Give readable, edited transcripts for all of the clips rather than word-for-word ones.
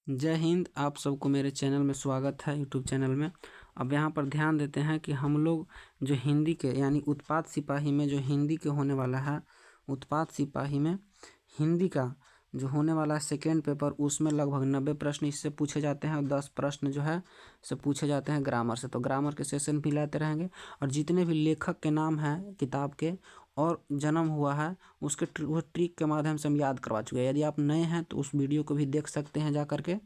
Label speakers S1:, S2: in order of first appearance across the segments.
S1: जय हिंद। आप सबको मेरे चैनल में स्वागत है, यूट्यूब चैनल में। अब यहाँ पर ध्यान देते हैं कि हम लोग जो हिंदी के यानी उत्पाद सिपाही में जो हिंदी के होने वाला है, उत्पाद सिपाही में हिंदी का जो होने वाला है सेकेंड पेपर, उसमें लगभग 90 प्रश्न इससे पूछे जाते हैं और 10 प्रश्न जो है से पूछे जाते हैं ग्रामर से। तो ग्रामर के सेशन भी लाते रहेंगे और जितने भी लेखक के नाम हैं किताब के और जन्म हुआ है उसके वो ट्रिक के माध्यम से हम याद करवा चुके हैं। यदि आप नए हैं तो उस वीडियो को भी देख सकते हैं जा करके,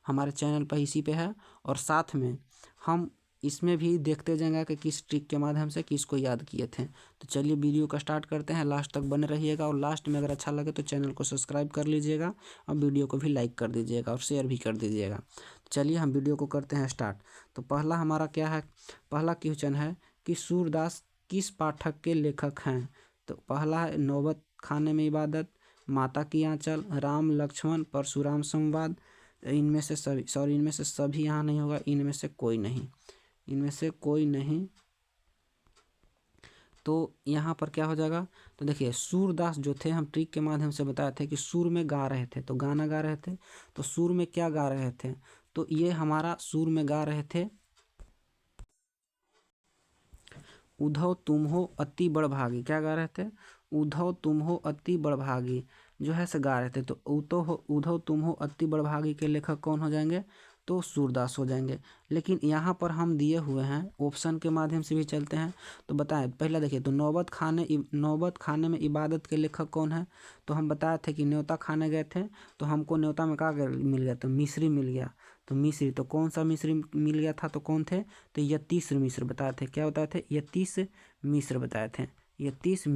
S1: हमारे चैनल पर इसी पे है। और साथ में हम इसमें भी देखते जाएंगे कि किस ट्रिक के माध्यम से किसको याद किए थे। तो चलिए वीडियो का स्टार्ट करते हैं, लास्ट तक बने रहिएगा और लास्ट में अगर अच्छा लगे तो चैनल को सब्सक्राइब कर लीजिएगा और वीडियो को भी लाइक कर दीजिएगा और शेयर भी कर दीजिएगा। चलिए हम वीडियो को करते हैं स्टार्ट। तो पहला हमारा क्या है, पहला क्वेश्चन है कि सूरदास किस पाठक के लेखक हैं। तो पहला है नौबत खाने में इबादत, माता की आंचल, राम लक्ष्मण परशुराम संवाद। इनमें से सभी यहाँ नहीं होगा, इनमें से कोई नहीं, इनमें से कोई नहीं। तो यहाँ पर क्या हो जाएगा, तो देखिए सूरदास जो थे, हम ट्रिक के माध्यम से बताए थे कि सुर में गा रहे थे, तो गाना गा रहे थे। तो सुर में क्या गा रहे थे, तो ये हमारा सुर में गा रहे थे उद्धव तुम हो अति बड़भागी। क्या गा रहे थे, उद्धव तुम हो अति बड़भागी जो है से गा रहे थे। तो उद्धव तुम हो अति बड़भागी के लेखक कौन हो जाएंगे, तो सूरदास हो जाएंगे। लेकिन यहाँ पर हम दिए हुए हैं ऑप्शन के माध्यम से भी चलते हैं। तो बताएं, पहला देखिए, तो नौबत खाने में इबादत के लेखक कौन है। तो हम बताए थे कि न्योता खाने गए थे, तो हमको न्योता में क्या मिल गया, तो मिश्री मिल गया। तो मिश्री, तो कौन सा मिश्री मिल गया था, तो कौन थे, तो यतीश मिश्र बताए थे। क्या बताए थे, यतीश मिश्र बताए थे। यतीश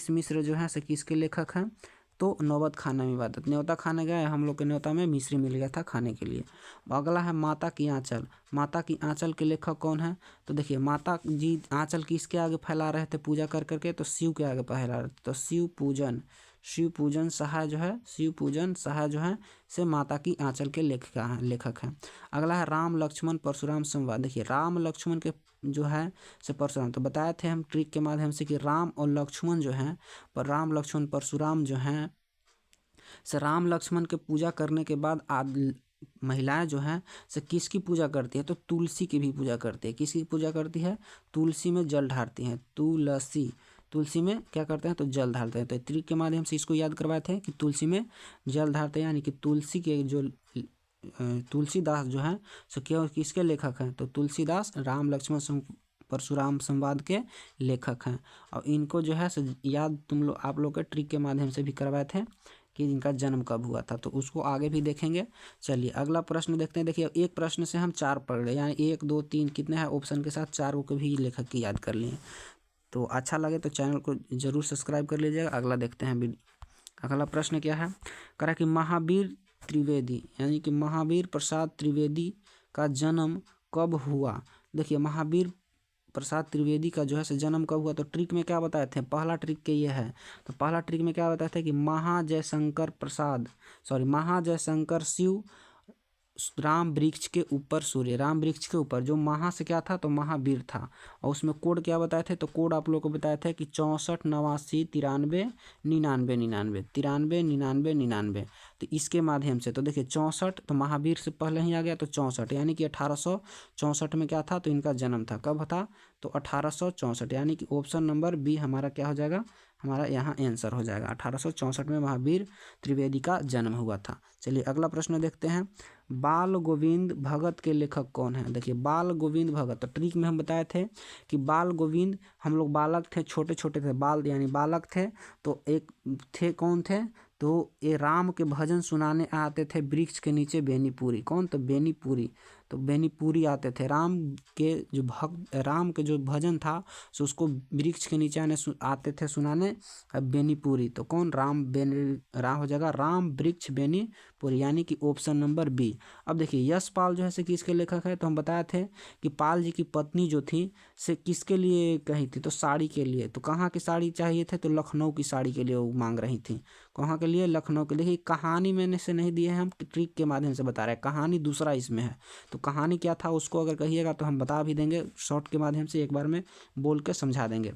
S1: मिश्र जो है से किसके लेखक हैं, तो नौबत खाना में इबादत, न्योता खाने गए हम लोग के न्योता में मिश्री मिल गया था खाने के लिए। अगला है माता की आंचल। माता की आंचल के लेखक कौन है, तो देखिए माता जी आंचल किसके आगे फैला रहे थे पूजा कर करके, तो शिव के आगे फैला रहे थे। तो शिव पूजन सहाय जो है से माता की आंचल के लेखक हैं। अगला है राम लक्ष्मण परशुराम संवाद। देखिए राम लक्ष्मण के जो है से परशुराम, तो बताए थे हम ट्रिक के माध्यम से कि राम और लक्ष्मण जो हैं, पर राम लक्ष्मण परशुराम जो हैं से राम लक्ष्मण के पूजा करने के बाद महिलाएं जो हैं से किसकी पूजा करती है, तो तुलसी की भी पूजा करती है। किसकी पूजा करती है, तुलसी में जल ढारती हैं। तुलसी में क्या करते हैं, तो जल ढारते हैं। तो त्रिक के माध्यम से इसको याद करवाए थे कि तुलसी में जल ढारते हैं, यानी कि तुलसी के जो तुलसीदास जो है सो क्या किसके लेखक हैं, तो तुलसीदास राम लक्ष्मण परशुराम संवाद के लेखक हैं। और इनको जो है याद आप लोग के ट्रिक के माध्यम से भी करवाए थे कि इनका जन्म कब हुआ था, तो उसको आगे भी देखेंगे। चलिए अगला प्रश्न देखते हैं। देखिए एक प्रश्न से हम 4 पढ़ रहे, यानी 1 2 3 कितने हैं ऑप्शन के साथ 4 को भी लेखक की याद कर लिए। तो अच्छा लगे तो चैनल को जरूर सब्सक्राइब कर लीजिएगा। अगला देखते हैं, अगला प्रश्न क्या है, करा कि महावीर त्रिवेदी यानी कि महावीर प्रसाद त्रिवेदी का जन्म कब हुआ। देखिए महावीर प्रसाद त्रिवेदी का जो है से जन्म कब हुआ, तो ट्रिक में क्या बताए थे, पहला ट्रिक के ये है। तो पहला ट्रिक में क्या बताए थे कि महाजयशंकर शिव राम वृक्ष के ऊपर सूर्य, राम वृक्ष के ऊपर जो महा से क्या था, तो महावीर था। और उसमें कोड क्या बताए थे, तो कोड आप लोग को बताए थे कि 64 89 93 99 99। तो इसके माध्यम से तो देखिए 64, तो महावीर से पहले ही आ गया, तो 64 यानी कि 1864 में क्या था, तो इनका जन्म था। कब था, तो 1864, यानी कि ऑप्शन नंबर बी हमारा क्या हो जाएगा, हमारा यहाँ आंसर हो जाएगा। 1864 में महावीर त्रिवेदी का जन्म हुआ था। चलिए अगला प्रश्न देखते हैं, बाल गोविंद भगत के लेखक कौन है। देखिए बाल गोविंद भगत, तो ट्रिक में हम बताए थे कि बाल गोविंद, हम लोग बालक थे, छोटे छोटे थे, बाल यानी बालक थे। तो एक थे, कौन थे, तो ये राम के भजन सुनाने आते थे वृक्ष के नीचे बेनीपुरी। कौन, तो बेनीपुरी। तो बेनीपुरी आते थे, राम के जो भजन था सो उसको वृक्ष के नीचे आते थे सुनाने बेनीपुरी। तो कौन, राम हो जाएगा राम वृक्ष बेनीपुरी, यानी कि ऑप्शन नंबर बी। अब देखिए यशपाल जो है से किसके लेखक है, तो हम बताए थे कि पाल जी की पत्नी जो थी से किसके लिए कही थी, तो साड़ी के लिए। तो कहाँ की साड़ी चाहिए थे, तो लखनऊ की साड़ी के लिए वो मांग रही थी। कहाँ के लिए, लखनऊ के। देखिए कहानी मैंने से नहीं दी है, हम ट्रिक के माध्यम से बता रहे हैं, कहानी दूसरा इसमें है। तो कहानी क्या था उसको अगर कहिएगा तो हम बता भी देंगे, शॉर्ट के माध्यम से एक बार में बोल के समझा देंगे।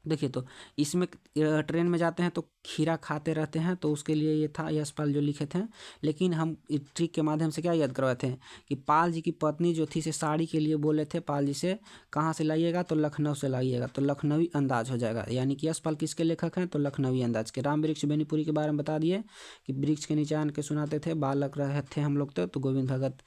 S1: देखिए तो इसमें ट्रेन में जाते हैं तो खीरा खाते रहते हैं, तो उसके लिए ये था यशपाल जो लिखे थे। लेकिन हम ट्रिक के माध्यम से क्या याद करवाए थे कि पाल जी की पत्नी जो थी से साड़ी के लिए बोले थे पाल जी से कहाँ से लाइएगा, तो लखनऊ से लाइएगा, तो लखनवी अंदाज हो जाएगा। यानी कि यशपाल किसके लेखक हैं, तो लखनवी अंदाज के। राम वृक्ष बेनीपुरी के बारे में बता दिए कि वृक्ष के नीचे आन के सुनाते थे, बालक रहे थे हम लोग तो गोविंद भगत,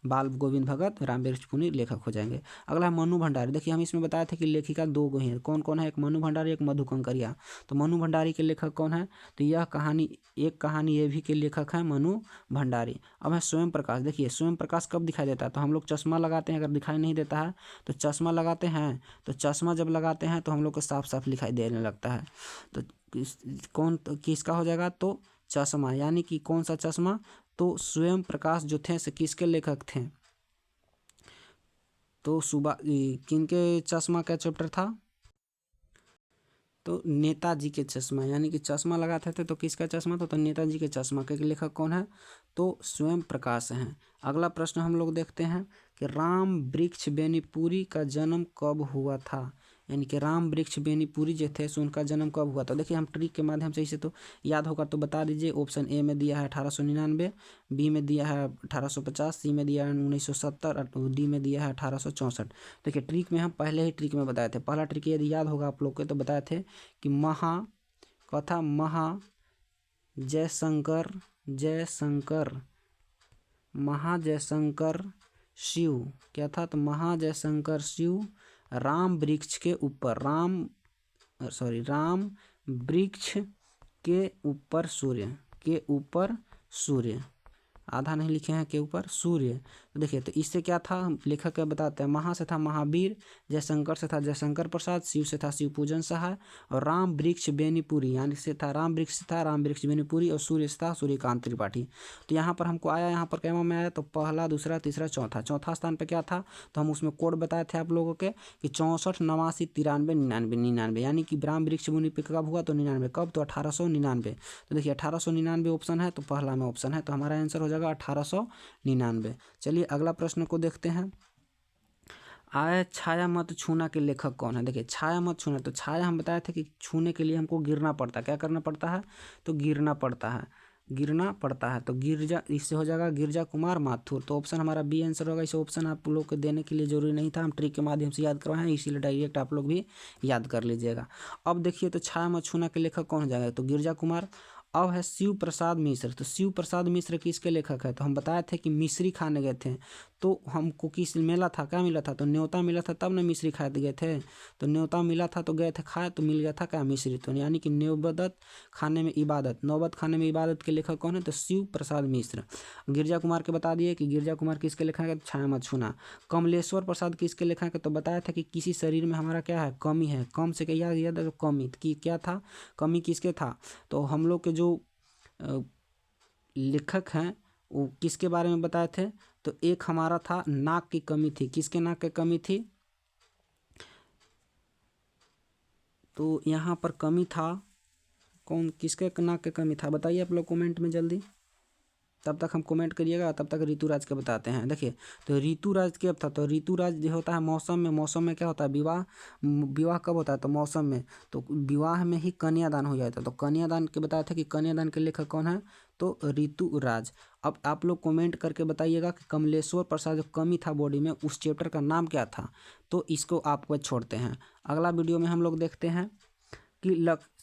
S1: बाल गोविंद भगत राम वृक्ष पुनी लेखक हो जाएंगे। अगला है मनु भंडारी। देखिए हम इसमें बताए थे कि लेखिका दो गो हैं, कौन कौन है, एक मनु भंडारी एक मधु कंकरिया। तो मनु भंडारी के लेखक कौन है, तो यह कहानी एक कहानी ये भी के लेखक हैं मनु भंडारी। अब है स्वयं प्रकाश। देखिए स्वयं प्रकाश कब दिखाई देता है, तो हम लोग चश्मा लगाते हैं, अगर दिखाई नहीं देता है तो चश्मा लगाते हैं, तो चश्मा जब लगाते हैं तो हम लोग को साफ साफ दिखाई देने लगता है। तो कौन किसका हो जाएगा, तो चश्मा, यानी कि कौन सा चश्मा, तो स्वयं प्रकाश जो थे से किसके लेखक थे, तो सुबह किनके चश्मा का चैप्टर था, तो नेताजी के चश्मा, यानी कि चश्मा लगाते थे तो किसका चश्मा था, तो नेताजी के चश्मा के लेखक कौन है, तो स्वयं प्रकाश हैं। अगला प्रश्न हम लोग देखते हैं कि राम वृक्ष बेनीपुरी का जन्म कब हुआ था, यानी कि राम वृक्ष बेनीपुरी जो थे सो उनका जन्म कब हुआ था। देखिए हम ट्रिक के माध्यम से इसे तो याद होगा तो बता दीजिए। ऑप्शन ए में दिया है 1899, बी में दिया है 1850, सी में दिया है 1970 और डी में दिया है 1864। देखिए ट्रिक में हम पहले ही ट्रिक में बताए थे, पहला ट्रिक यदि याद होगा आप लोग को तो बताए थे कि कथा महा जयशंकर जयशंकर महाजयशंकर शिव, क्या था, तो महाजयशंकर शिव राम वृक्ष के ऊपर राम वृक्ष के ऊपर सूर्य आधा नहीं लिखे हैं, के ऊपर सूर्य। तो देखिए तो इससे क्या था, लेखक क्या बताते हैं, महा से था महावीर, जयशंकर से था जयशंकर प्रसाद, शिव से था शिव पूजन सहाय, और राम वृक्ष बेनीपुरी यानी से था राम वृक्ष बेनीपुरी, और सूर्य से था सूर्यकांत त्रिपाठी। तो यहाँ पर हमको आया, यहाँ पर कैमा में आया, तो पहला दूसरा तीसरा चौथा स्थान पर क्या था, तो हम उसमें कोड बताए थे आप लोगों के कि 64 89 93 99, यानी कि राम वृक्ष बेनी पे कब हुआ, तो 99 कब, तो 1899। तो देखिए 1899 ऑप्शन है, तो पहला में ऑप्शन है, तो हमारा आंसर हो जाएगा 1899। चलिए अगला प्रश्न को देखते हैं। आय छाया मत छूना के लेखक कौन है। देखिए छाया मत छूना, तो छाया हम बताए थे कि छूने के लिए हमको गिरना पड़ता है, क्या करना पड़ता है, तो गिरना पड़ता है। तो गिरजा, इससे हो जाएगा गिरजा कुमार माथुर। तो ऑप्शन हमारा बी आंसर होगा। इसे ऑप्शन आप लोग को देने के लिए जरूरी नहीं था, हम ट्रिक के माध्यम से याद करवाए हैं, इसीलिए डायरेक्ट आप लोग भी याद कर लीजिएगा। अब देखिए तो छाया मत छूना के लेखक कौन हो जाएगा, तो गिरजा कुमार। अब है शिव प्रसाद मिश्र। तो शिव प्रसाद मिश्र किसके लेखक है, तो हम बताए थे कि मिश्री खाने गए थे, तो हमको किस मिला था, क्या मिला था, तो न्योता मिला था, तब ना मिश्री खाए गए थे। तो न्योता मिला था तो गए थे खाए, तो मिल गया था क्या, मिश्री। तो यानी कि नौबत खाने में इबादत के लेखक कौन है, तो शिव प्रसाद मिश्र। गिरजा कुमार के बता दिए कि गिरजा कुमार किसके लेखक है, तो छाया मत छूना। कमलेश्वर प्रसाद किसके लेखक है, तो बताया था कि किसी शरीर में हमारा क्या है, कमी है, कम से क्या याद है, तो कमी की क्या था, कमी किसके था, तो हम लोग के जो लेखक हैं वो किसके बारे में बताए थे, तो एक हमारा था नाक की कमी थी, किसके नाक की कमी थी, तो यहाँ पर कमी था, कौन किसके नाक की कमी था, बताइए आप लोग कमेंट में जल्दी, तब तक हम कमेंट करिएगा, तब तक ऋतुराज के बताते हैं। देखिए तो ऋतुराज कब था, तो ऋतुराज जो होता है मौसम में क्या होता है, विवाह कब होता है, तो मौसम में, तो विवाह में ही कन्यादान हो जाता है। तो कन्यादान के बताया था कि कन्यादान के लेखक कौन है, तो ऋतुराज। अब आप लोग कमेंट करके बताइएगा कि कमलेश्वर प्रसाद जो कमी था बॉडी में, उस चैप्टर का नाम क्या था, तो इसको आपको छोड़ते हैं। अगला वीडियो में हम लोग देखते हैं कि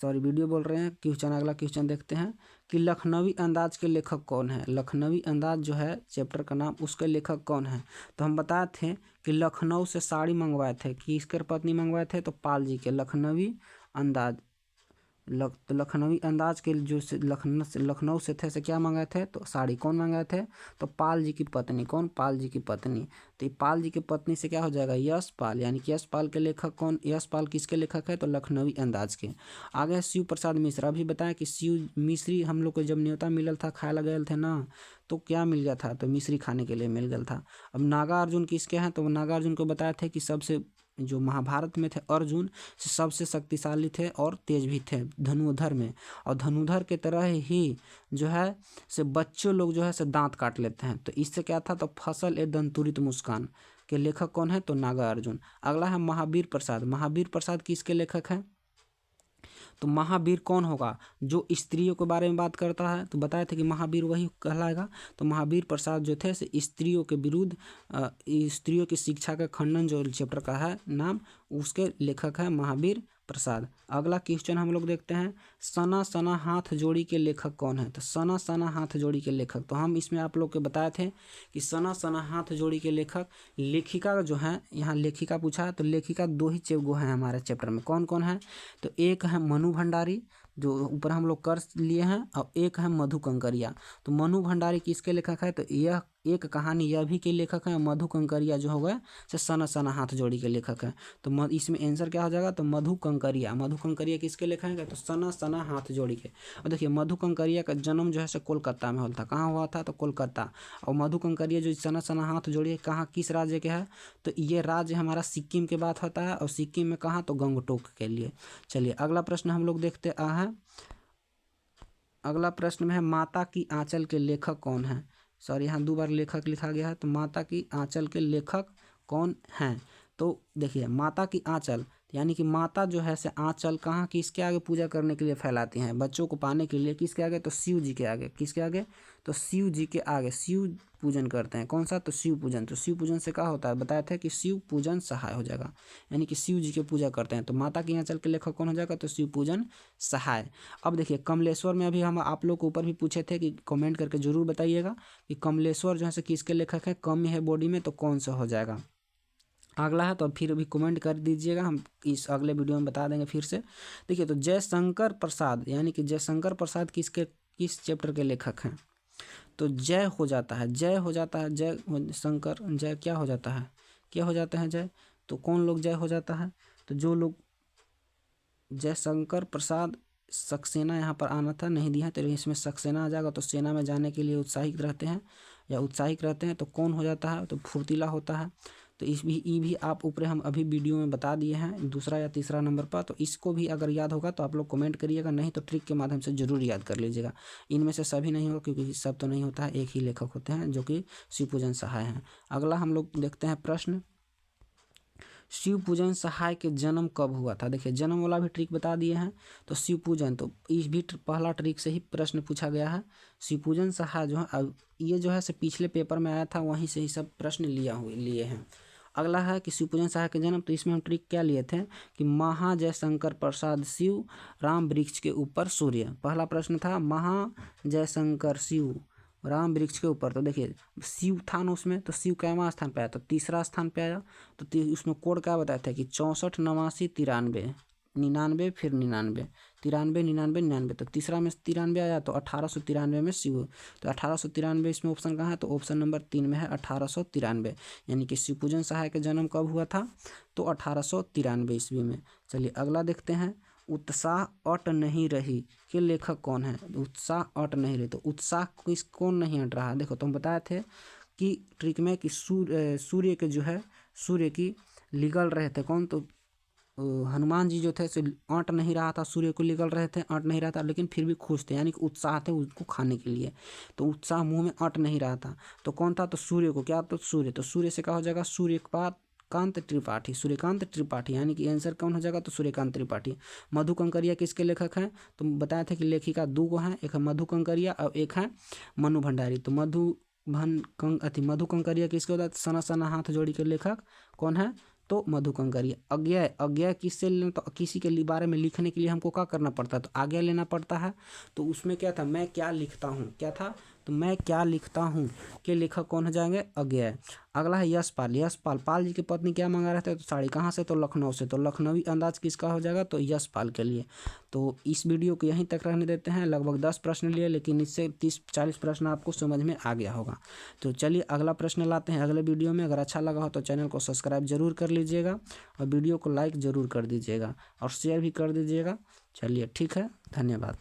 S1: वीडियो बोल रहे हैं, क्वेश्चन, अगला क्वेश्चन देखते हैं कि लखनवी अंदाज के लेखक कौन है। लखनवी अंदाज जो है चैप्टर का नाम, उसके लेखक कौन है, तो हम बताए थे कि लखनऊ से साड़ी मंगवाए थे, किसके पत्नी मंगवाए थे, तो पाल जी के। लखनवी अंदाज तो लखनवी अंदाज के जो लखनऊ से थे, से क्या मंगाए थे, तो साड़ी कौन मंगाए थे, तो पाल जी की पत्नी। कौन, पाल जी की पत्नी। तो ये पाल जी की पत्नी से क्या हो जाएगा, यशपाल, यानी कि यशपाल के लेखक कौन, यशपाल किसके लेखक है, तो लखनवी अंदाज के। आगे शिव प्रसाद मिश्र। अभी बताया कि शिव मिश्री हम लोग को जब न्योता मिलल था, खाए लगे थे ना, तो क्या मिल गया था, तो मिश्री खाने के लिए मिल गया था। अब नागार्जुन किसके हैं, तो नागार्जुन को बताया थे कि सबसे जो महाभारत में थे अर्जुन से सबसे शक्तिशाली थे और तेज भी थे धनुर्धर में, और धनुर्धर के तरह ही जो है से बच्चों लोग जो है से दांत काट लेते हैं। तो इससे क्या था, तो फसल ए दंतुरित मुस्कान के लेखक कौन है, तो नागार्जुन। अगला है महावीर प्रसाद। महावीर प्रसाद किसके लेखक हैं, तो महावीर कौन होगा? जो स्त्रियों के बारे में बात करता है, तो बताए थे कि महावीर वही कहलाएगा। तो महावीर प्रसाद जो थे स्त्रियों के विरुद्ध स्त्रियों की शिक्षा का खंडन जो चैप्टर का है नाम, उसके लेखक है महावीर प्रसाद। अगला क्वेश्चन हम लोग देखते हैं, सना सना हाथ जोड़ी के लेखक कौन है? तो सना सना हाथ जोड़ी के लेखक, तो हम इसमें आप लोग को बताए थे कि सना सना हाथ जोड़ी के लेखक, लेखिका जो है, यहाँ लेखिका पूछा है, तो लेखिका दो ही वो हैं हमारे चैप्टर में। कौन कौन है? तो एक है मनु भंडारी, जो ऊपर हम लोग कर लिए हैं, और एक है मधु कंकरिया। तो मनु भंडारी किसके लेखक है? तो यह एक कहानी यह भी के लेखक हैं। मधु कंकरिया जो होगा से सना सना हाथ जोड़ी के लेखक हैं। तो इसमें आंसर क्या हो जाएगा? तो मधु कंकरिया। मधु कंकरिया किसके लेखक हैं? तो सना सना हाथ जोड़ी के। और देखिए मधु कंकरिया का जन्म जो है से कोलकाता में हुआ था। कहाँ हुआ था? तो कोलकाता। और मधु कंकरिया जो सना सना हाथ जोड़ी है कहाँ, किस राज्य के है? तो ये राज्य हमारा सिक्किम के बात होता है। और सिक्किम में कहाँ? तो गंगटोक के लिए। चलिए अगला प्रश्न हम लोग देखते हैं। अगला प्रश्न में है, माता की आंचल के लेखक कौन है? सॉरी, यहाँ 2 बार लेखक लिखा गया है। तो माता की आंचल के लेखक कौन हैं? तो देखिए माता की आंचल यानी कि माता जो है से आंचल कहाँ, किसके आगे पूजा करने के लिए फैलाती हैं? बच्चों को पाने के लिए। किसके आगे? तो शिव जी के आगे। किसके आगे? तो शिव जी के आगे। शिव पूजन करते हैं। कौन सा? तो शिव पूजन। तो शिव पूजन से क्या होता है? बताया था कि शिव पूजन सहाय हो जाएगा, यानी कि शिव जी की पूजा करते हैं। तो माता की आंचल के लेखक कौन हो जाएगा? तो शिव पूजन सहाय। अब देखिए कमलेश्वर में अभी हम आप लोग को ऊपर भी पूछे थे कि कमेंट करके जरूर बताइएगा कि कमलेश्वर जो है से किसके लेखक है? कम है बॉडी में, तो कौन सा हो जाएगा? अगला है तो फिर अभी कमेंट कर दीजिएगा, हम इस अगले वीडियो में बता देंगे फिर से। देखिए तो जयशंकर प्रसाद यानी कि जयशंकर प्रसाद किस चैप्टर के लेखक हैं? तो जय हो जाता है। जय हो जाता है। जय शंकर, जय क्या हो जाता है? क्या हो जाता है जय? तो कौन लोग जय हो जाता है? तो जो लोग जयशंकर प्रसाद सक्सेना यहाँ पर आना था, नहीं दिया, तो इसमें सक्सेना आ जाएगा। तो सेना में जाने के लिए उत्साहित रहते हैं या उत्साहित रहते हैं। तो कौन हो जाता है? तो फुर्तीला होता है। तो इस भी आप ऊपर हम अभी वीडियो में बता दिए हैं 2रा या 3रा नंबर पर। तो इसको भी अगर याद होगा तो आप लोग कमेंट करिएगा, नहीं तो ट्रिक के माध्यम से जरूर याद कर लीजिएगा। इनमें से सभी नहीं होगा क्योंकि सब तो नहीं होता है, एक ही लेखक होते हैं जो कि शिव पूजन सहाय हैं। अगला हम लोग देखते हैं प्रश्न, शिव पूजन सहाय के जन्म कब हुआ था? देखिए जन्म वाला भी ट्रिक बता दिए हैं। तो शिव पूजन, तो इस भी पहला ट्रिक से ही प्रश्न पूछा गया है। शिव पूजन सहाय जो है ये जो है से पिछले पेपर में आया था, वहीं से ही सब प्रश्न लिए हैं। अगला है कि शिव पूजन सहाय के जन्म, तो इसमें हम ट्रिक क्या लिए थे कि महा जयशंकर प्रसाद शिव राम वृक्ष के ऊपर सूर्य। पहला प्रश्न था महा जयशंकर शिव राम वृक्ष के ऊपर। तो देखिए शिव था ना उसमें, तो शिव कैवा स्थान पे आया? तो 3रा स्थान पे आया। तो उसमें कोड क्या बताया था कि 64 89 93 99 फिर 99 93 99 99। तो 3रा में 93 आया, तो 1893 में शिव। तो 1893 इसमें ऑप्शन कहाँ है? तो ऑप्शन नंबर 3 में है 1893, यानी कि शिव पूजन सहाय का जन्म कब हुआ था? तो 1893 ईस्वी में। चलिए अगला देखते हैं, उत्साह अट नहीं रही के लेखक कौन है? उत्साह अट नहीं रही, तो उत्साह कौन नहीं हट रहा? देखो तो हम बताए थे कि ट्रिक में कि सूर्य के जो है सूर्य की लिगल रहे थे। कौन? तो हनुमान जी जो थे सो अट नहीं रहा था, सूर्य को लिगल रहे थे, अट नहीं रहा था, लेकिन फिर भी खुश थे, यानी कि उत्साह थे उसको खाने के लिए। तो उत्साह मुंह में अट नहीं रहा था। तो कौन था? तो सूर्य को। क्या? तो सूर्य। तो सूर्य से क्या हो जाएगा? सूर्यकांत त्रिपाठी। सूर्यकांत त्रिपाठी, यानी कि आंसर कौन हो जाएगा? तो सूर्यकांत त्रिपाठी। मधु कंकरिया किसके लेखक हैं? तो बताया था कि लेखिका 2 गो हैं, एक है मधु कंकरिया और एक है मनु भंडारी। तो मधु कंकरिया किसके होता है? सना सना हाथ जोड़ी के लेखक कौन है? तो मधु कंकरिया। अज्ञा किससे लेना? तो किसी के बारे में लिखने के लिए हमको क्या करना पड़ता है? तो आज्ञा लेना पड़ता है। तो उसमें क्या था? मैं क्या लिखता हूँ। क्या था? तो मैं क्या लिखता हूँ के लेखक कौन हो जाएंगे? अज्ञा। अगला है यशपाल। पाल जी की पत्नी क्या मंगा रहे थे? तो साड़ी। कहाँ से? तो लखनऊ से। तो लखनवी अंदाज किसका हो जाएगा? तो यशपाल के लिए। तो इस वीडियो को यहीं तक रहने देते हैं। लगभग 10 प्रश्न लिए, लेकिन इससे 30-40 प्रश्न आपको समझ में आ गया होगा। तो चलिए अगला प्रश्न लाते हैं अगले वीडियो में। अगर अच्छा लगा हो तो चैनल को सब्सक्राइब जरूर कर लीजिएगा और वीडियो को लाइक ज़रूर कर दीजिएगा और शेयर भी कर दीजिएगा। चलिए ठीक है, धन्यवाद।